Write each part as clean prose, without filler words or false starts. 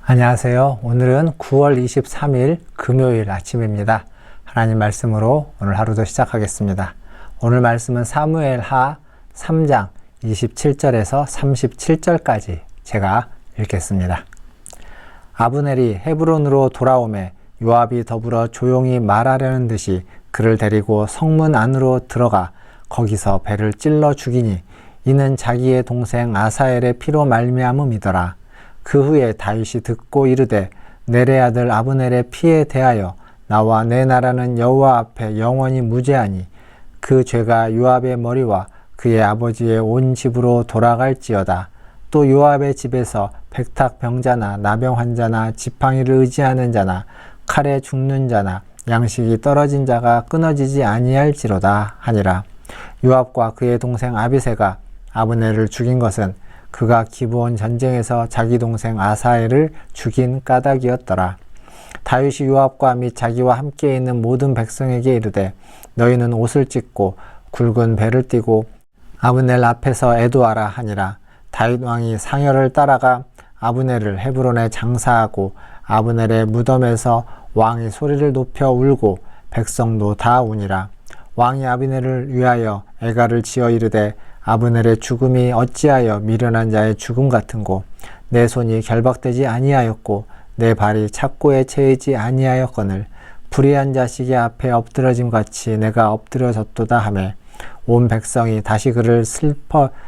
안녕하세요. 오늘은 9월 23일 금요일 아침입니다. 하나님 말씀으로 오늘 하루도 시작하겠습니다. 오늘 말씀은 사무엘하 3장 27절에서 37절까지 제가 읽겠습니다. 아브넬이 헤브론으로 돌아오매 요압이 더불어 조용히 말하려는 듯이 그를 데리고 성문 안으로 들어가 거기서 배를 찔러 죽이니 이는 자기의 동생 아사엘의 피로 말미암음이더라. 그 후에 다윗이 듣고 이르되 넬의 아들 아브넬의 피에 대하여 나와 내 나라는 여호와 앞에 영원히 무죄하니 그 죄가 요압의 머리와 그의 아버지의 온 집으로 돌아갈지어다. 또 요압의 집에서 백탁병자나 나병 환자나 지팡이를 의지하는 자나 칼에 죽는 자나 양식이 떨어진 자가 끊어지지 아니할지로다 하니라. 요압과 그의 동생 아비새가 아브넬을 죽인 것은 그가 기브온 전쟁에서 자기 동생 아사엘을 죽인 까닭이었더라. 다윗이 요압과 및 자기와 함께 있는 모든 백성에게 이르되 너희는 옷을 찢고 굵은 배를 띠고 아브넬 앞에서 애도하라 하니라. 다윗 왕이 상여를 따라가 아브넬을 헤브론에 장사하고 아브넬의 무덤에서 왕이 소리를 높여 울고 백성도 다 우니라. 왕이 아브넬을 위하여 애가를 지어 이르되 아브넬의 죽음이 어찌하여 미련한 자의 죽음 같은고 내 손이 결박되지 아니하였고 내 발이 착고에 채이지 아니하였거늘 불의한 자식의 앞에 엎드러짐 같이 내가 엎드려졌도다 하매 온 백성이 다시 그를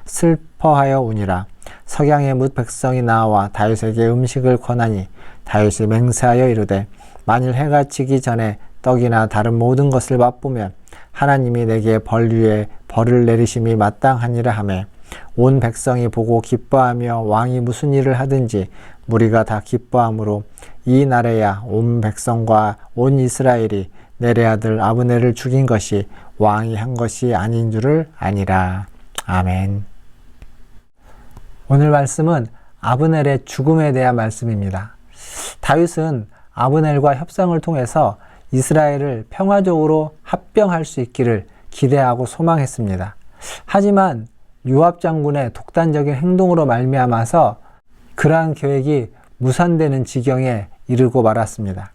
슬퍼하여 우니라. 석양에 뭇 백성이 나와 다윗에게 음식을 권하니 다윗이 맹세하여 이르되 만일 해가 지기 전에 떡이나 다른 모든 것을 맛보면 하나님이 내게 벌 위에 벌을 내리심이 마땅하니라 하매 온 백성이 보고 기뻐하며 왕이 무슨 일을 하든지 무리가 다 기뻐하므로 이 날에야 온 백성과 온 이스라엘이 넬의 아들 아브넬을 죽인 것이 왕이 한 것이 아닌 줄을 아니라. 아멘. 오늘 말씀은 아브넬의 죽음에 대한 말씀입니다. 다윗은 아브넬과 협상을 통해서 이스라엘을 평화적으로 합병할 수 있기를 기대하고 소망했습니다. 하지만 요압 장군의 독단적인 행동으로 말미암아서 그러한 계획이 무산되는 지경에 이르고 말았습니다.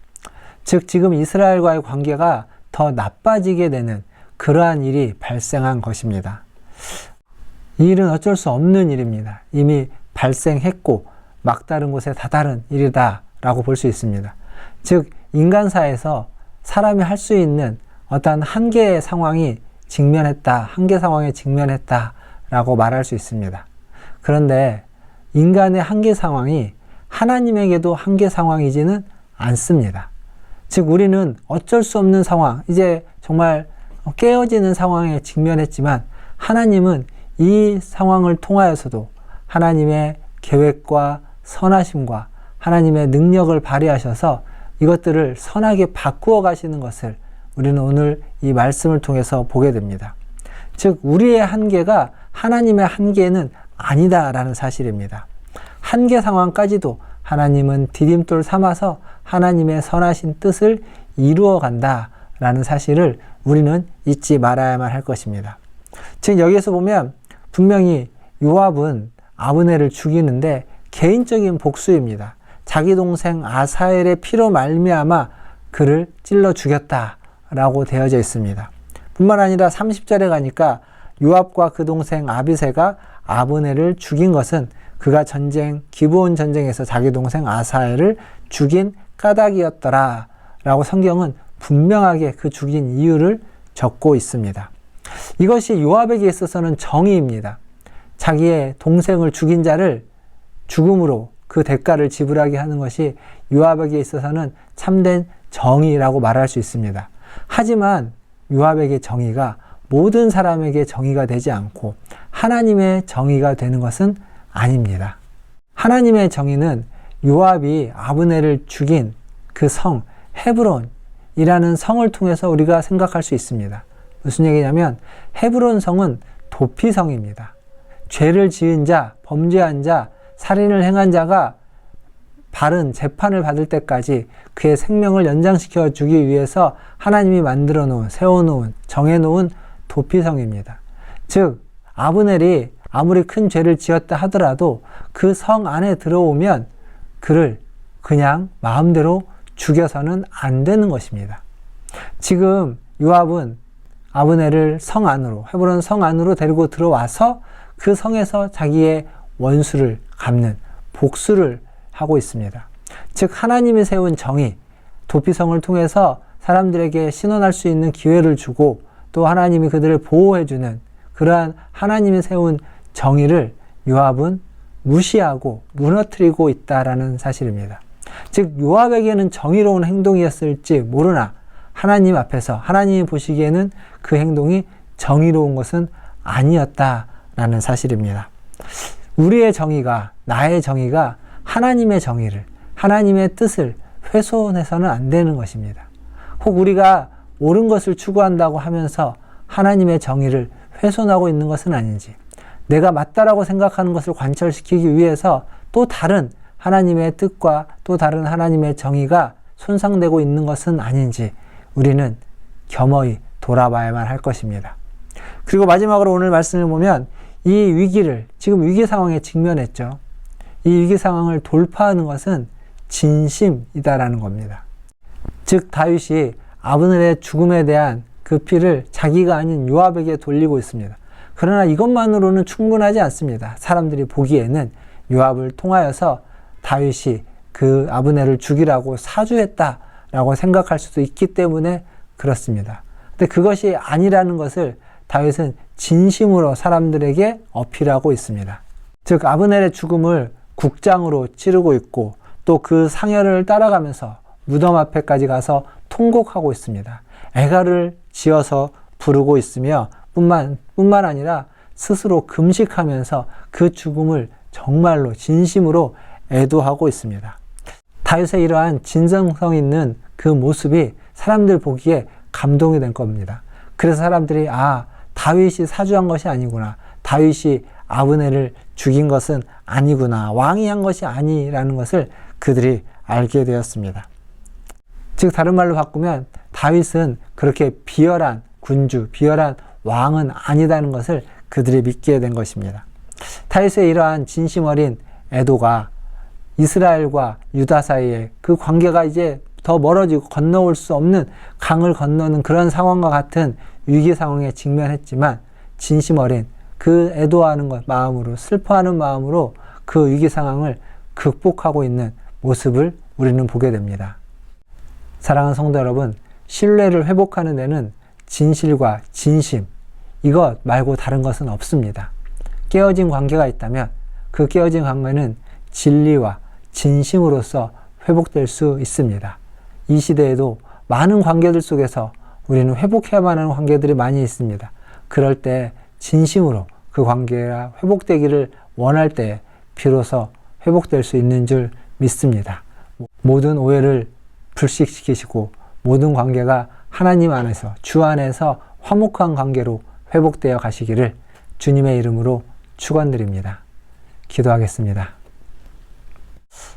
즉 지금 이스라엘과의 관계가 더 나빠지게 되는 그러한 일이 발생한 것입니다. 이 일은 어쩔 수 없는 일입니다. 이미 발생했고 막다른 곳에 다다른 일이다 라고 볼 수 있습니다. 즉 인간사에서 사람이 할 수 있는 어떤 한계의 상황이 한계 상황에 직면했다 라고 말할 수 있습니다. 그런데 인간의 한계 상황이 하나님에게도 한계 상황이지는 않습니다. 즉 우리는 어쩔 수 없는 상황, 이제 정말 깨어지는 상황에 직면했지만 하나님은 이 상황을 통하여서도 하나님의 계획과 선하심과 하나님의 능력을 발휘하셔서 이것들을 선하게 바꾸어 가시는 것을 우리는 오늘 이 말씀을 통해서 보게 됩니다. 즉 우리의 한계가 하나님의 한계는 아니다라는 사실입니다. 한계 상황까지도 하나님은 디딤돌 삼아서 하나님의 선하신 뜻을 이루어 간다라는 사실을 우리는 잊지 말아야만 할 것입니다. 즉 여기에서 보면 분명히 요압은 아브넬을 죽이는데 개인적인 복수입니다. 자기 동생 아사엘의 피로 말미암아 그를 찔러 죽였다라고 되어져 있습니다. 뿐만 아니라 30절에 가니까 요압과 그 동생 아비새가 아브넬을 죽인 것은 그가 기브온 전쟁에서 자기 동생 아사엘을 죽인 까닭이었더라 라고 성경은 분명하게 그 죽인 이유를 적고 있습니다. 이것이 요압에게 있어서는 정의입니다. 자기의 동생을 죽인 자를 죽음으로 그 대가를 지불하게 하는 것이 요압에게 있어서는 참된 정의라고 말할 수 있습니다. 하지만 요압에게 정의가 모든 사람에게 정의가 되지 않고 하나님의 정의가 되는 것은 아닙니다. 하나님의 정의는 요압이 아브넬을 죽인 그 성 헤브론이라는 성을 통해서 우리가 생각할 수 있습니다. 무슨 얘기냐면 헤브론 성은 도피성입니다. 죄를 지은 자, 범죄한 자, 살인을 행한 자가 바른 재판을 받을 때까지 그의 생명을 연장시켜 주기 위해서 하나님이 만들어 놓은, 세워놓은, 정해놓은 도피성입니다. 즉 아브넬이 아무리 큰 죄를 지었다 하더라도 그 성 안에 들어오면 그를 그냥 마음대로 죽여서는 안 되는 것입니다. 지금 요압은 아브넬을 성 안으로, 헤브론 성 안으로 데리고 들어와서 그 성에서 자기의 원수를 갚는 복수를 하고 있습니다. 즉 하나님이 세운 정의, 도피성을 통해서 사람들에게 신원할 수 있는 기회를 주고 또 하나님이 그들을 보호해주는 그러한 하나님이 세운 정의를 요압은 무시하고 무너뜨리고 있다라는 사실입니다. 즉 요압에게는 정의로운 행동이었을지 모르나 하나님 앞에서 하나님이 보시기에는 그 행동이 정의로운 것은 아니었다라는 사실입니다. 우리의 정의가, 나의 정의가 하나님의 정의를, 하나님의 뜻을 훼손해서는 안 되는 것입니다. 혹 우리가 옳은 것을 추구한다고 하면서 하나님의 정의를 훼손하고 있는 것은 아닌지, 내가 맞다라고 생각하는 것을 관철시키기 위해서 또 다른 하나님의 뜻과 또 다른 하나님의 정의가 손상되고 있는 것은 아닌지 우리는 겸허히 돌아봐야만 할 것입니다. 그리고 마지막으로 오늘 말씀을 보면 이 위기를, 지금 위기 상황에 직면했죠. 이 위기 상황을 돌파하는 것은 진심이다라는 겁니다. 즉 다윗이 아브넬의 죽음에 대한 그 피를 자기가 아닌 요압에게 돌리고 있습니다. 그러나 이것만으로는 충분하지 않습니다. 사람들이 보기에는 요압을 통하여서 다윗이 그 아브넬을 죽이라고 사주했다라고 생각할 수도 있기 때문에 그렇습니다. 근데 그것이 아니라는 것을 다윗은 진심으로 사람들에게 어필하고 있습니다. 즉 아브넬의 죽음을 국장으로 치르고 있고 또 그 상여를 따라가면서 무덤 앞에까지 가서 통곡하고 있습니다. 애가를 지어서 부르고 있으며 뿐만 아니라 스스로 금식하면서 그 죽음을 정말로 진심으로 애도하고 있습니다. 다윗의 이러한 진정성 있는 그 모습이 사람들 보기에 감동이 될 겁니다. 그래서 사람들이 다윗이 사주한 것이 아니구나, 다윗이 아브넬을 죽인 것은 아니구나, 왕이 한 것이 아니라는 것을 그들이 알게 되었습니다. 즉 다른 말로 바꾸면 다윗은 그렇게 비열한 군주, 비열한 왕은 아니다는 것을 그들이 믿게 된 것입니다. 다윗의 이러한 진심 어린 애도가 이스라엘과 유다 사이에 그 관계가 이제 더 멀어지고 건너올 수 없는 강을 건너는 그런 상황과 같은 위기 상황에 직면했지만 진심 어린 그 애도하는 것 마음으로, 슬퍼하는 마음으로 그 위기 상황을 극복하고 있는 모습을 우리는 보게 됩니다. 사랑하는 성도 여러분, 신뢰를 회복하는 데는 진실과 진심, 이것 말고 다른 것은 없습니다. 깨어진 관계가 있다면 그 깨어진 관계는 진리와 진심으로서 회복될 수 있습니다. 이 시대에도 많은 관계들 속에서 우리는 회복해야만 하는 관계들이 많이 있습니다. 그럴 때 진심으로 그 관계가 회복되기를 원할 때 비로소 회복될 수 있는 줄 믿습니다. 모든 오해를 불식시키시고 모든 관계가 하나님 안에서, 주 안에서 화목한 관계로 회복되어 가시기를 주님의 이름으로 축원드립니다. 기도하겠습니다.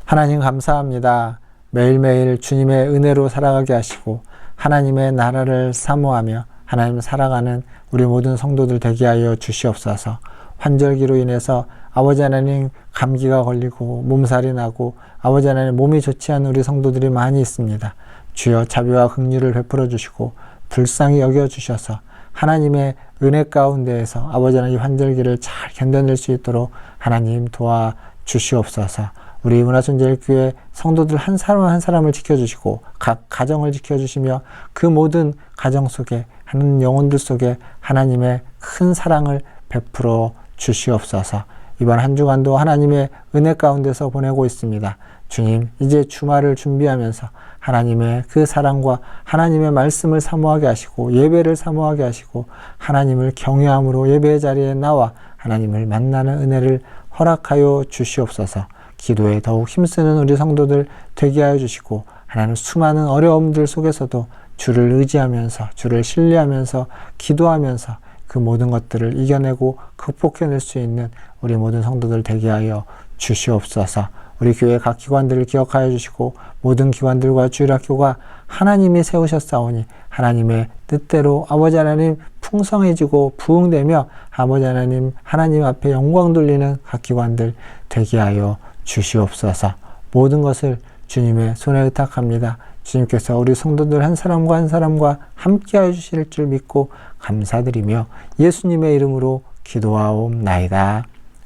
하나님 감사합니다. 매일매일 주님의 은혜로 살아가게 하시고 하나님의 나라를 사모하며 하나님 살아가는 우리 모든 성도들 되게 하여 주시옵소서. 환절기로 인해서 아버지 하나님 감기가 걸리고 몸살이 나고 아버지 하나님 몸이 좋지 않은 우리 성도들이 많이 있습니다. 주여 자비와 긍휼을 베풀어 주시고 불쌍히 여겨 주셔서 하나님의 은혜 가운데에서 아버지 하나님 환절기를 잘 견뎌낼 수 있도록 하나님 도와 주시옵소서. 우리 문화순절교회 성도들 한 사람 한 사람을 지켜주시고 각 가정을 지켜주시며 그 모든 가정 속에 하는 영혼들 속에 하나님의 큰 사랑을 베풀어 주시옵소서. 이번 한 주간도 하나님의 은혜 가운데서 보내고 있습니다. 주님, 이제 주말을 준비하면서 하나님의 그 사랑과 하나님의 말씀을 사모하게 하시고 예배를 사모하게 하시고 하나님을 경외함으로 예배의 자리에 나와 하나님을 만나는 은혜를 허락하여 주시옵소서. 기도에 더욱 힘쓰는 우리 성도들 되게 하여 주시고 하나님 수많은 어려움들 속에서도 주를 의지하면서 주를 신뢰하면서 기도하면서 그 모든 것들을 이겨내고 극복해낼 수 있는 우리 모든 성도들 되게 하여 주시옵소서. 우리 교회 각 기관들을 기억하여 주시고 모든 기관들과 주일학교가 하나님이 세우셨사오니 하나님의 뜻대로 아버지 하나님 풍성해지고 부흥되며 아버지 하나님 앞에 영광 돌리는 각 기관들 되게 하여 주시옵소서. 모든 것을 주님의 손에 의탁합니다. 주님께서 우리 성도들 한 사람과 한 사람과 함께하여 주실 줄 믿고 감사드리며 예수님의 이름으로 기도하옵나이다.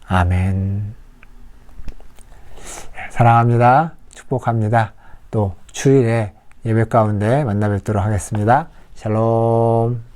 아멘. 사랑합니다. 축복합니다. 또 주일에 예배 가운데 만나 뵙도록 하겠습니다. 샬롬.